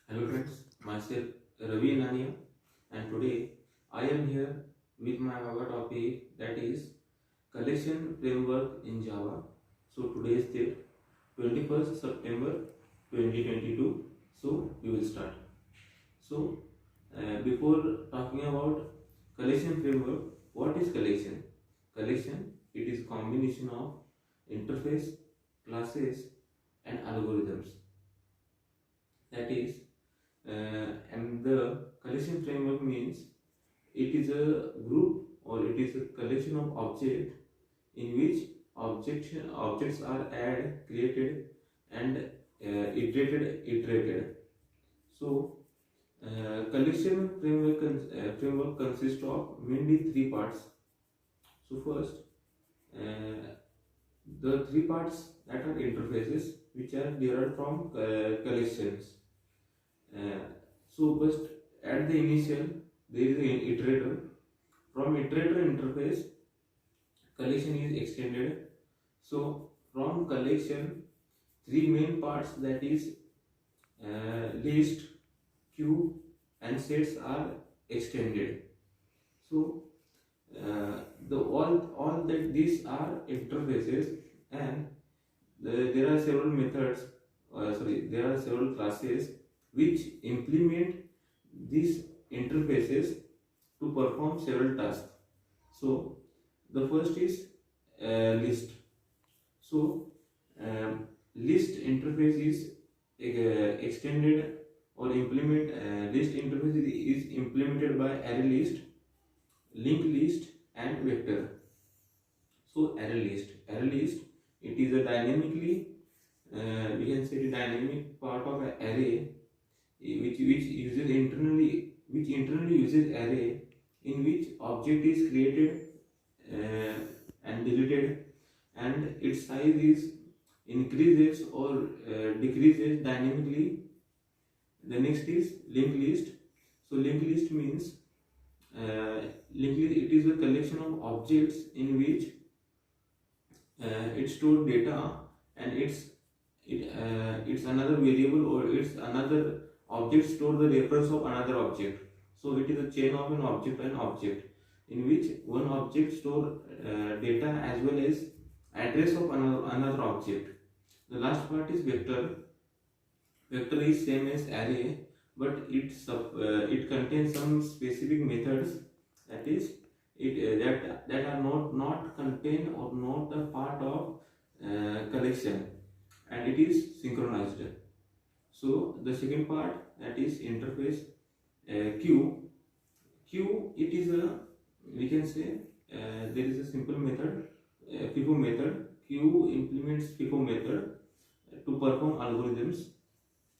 Hello friends, myself Ravi Nania, and today I am here with my our topic, that is collection framework in Java. So today is date 21st September 2022. So we will start. So before talking about collection framework, what is collection? Collection, it is combination of interface, classes and algorithms. That is, and the collection framework means it is a group or it is a collection of objects in which objects are added, created and iterated. So collection framework consists of mainly three parts. So first, the three parts that are interfaces which are derived from collections. So first, at the initial there is an iterator. From iterator interface, collection is extended. So from collection, three main parts, that is list, queue and sets are extended. So the all that these are interfaces, and there are several methods. There are several classes which implement these interfaces to perform several tasks. So the first is list. So list interface is extended or implement list interface is implemented by array list, linked list and vector. So array list, it is a dynamically we can say the dynamic part of an array which internally uses array in which object is created and deleted, and its size is increases or decreases dynamically. The next is linked list. So linked list means it is a collection of objects in which it stores data, and it's another variable or it's another object store the reference of another object. So it is a chain of an object in which one object store data as well as address of another object. The last part is vector. Vector is same as array, but it contains some specific methods, that is that are not contained or not a part of collection, and it is synchronized. So the second part, that is interface, queue. It is a, we can say there is a simple method, FIFO method. Queue implements FIFO method to perform algorithms.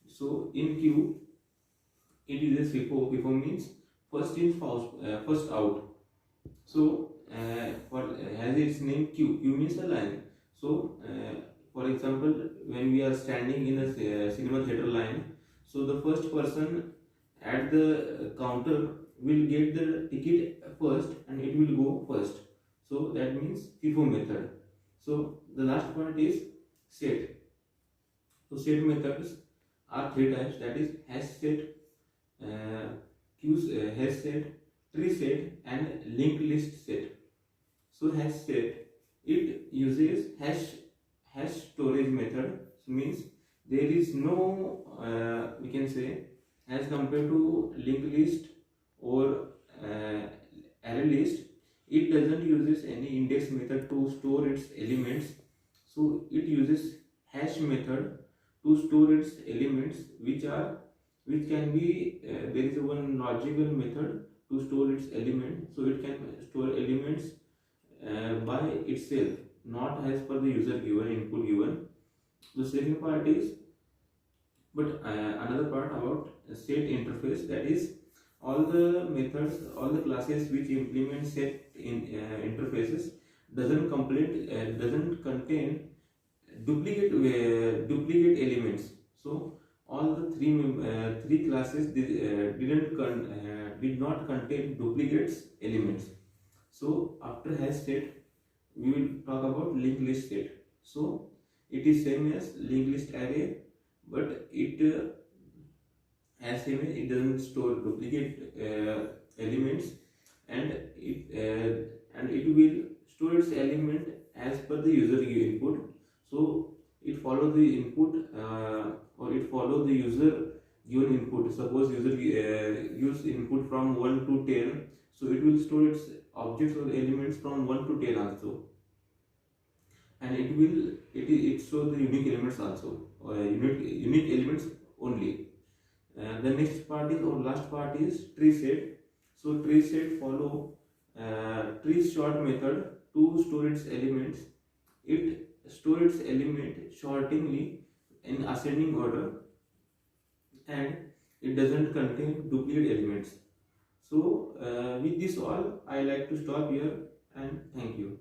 So in queue, it is a FIFO. FIFO means first in, first out. So has its name queue. Queue means a line. So for example, when we are standing in a cinema theater line, so the first person at the counter will get the ticket first and it will go first. So that means FIFO method. So the last part is set. So set methods are three types, that is hash set, hash set, tree set and linked list set. So hash set, it uses hash storage method. So means there is no we can say, as compared to linked list or array list, it doesn't uses any index method to store its elements. So it uses hash method to store its elements, which can be there is one logical method to store its element. So it can store elements by itself, not as per the user given input given. The second part is, but another part about set interface, that is all the methods, all the classes which implement set in interfaces doesn't contain duplicate elements. So all the three classes did not contain duplicates elements. So after hash set, we will talk about linked list set. So it is same as linked list array, but it it doesn't store duplicate elements, and it will store its element as per the user input. So it follows the input, or it follows the user given input. Suppose user use input from 1 to 10, so it will store its objects or elements from 1 to 10 also, and it show the unique elements also, unique elements only. The next part is, or last part is, tree set. So tree set follow tree sort method to store its elements. It store its element sortingly in ascending order, and it doesn't contain duplicate elements. So with this all, I like to stop here, and thank you.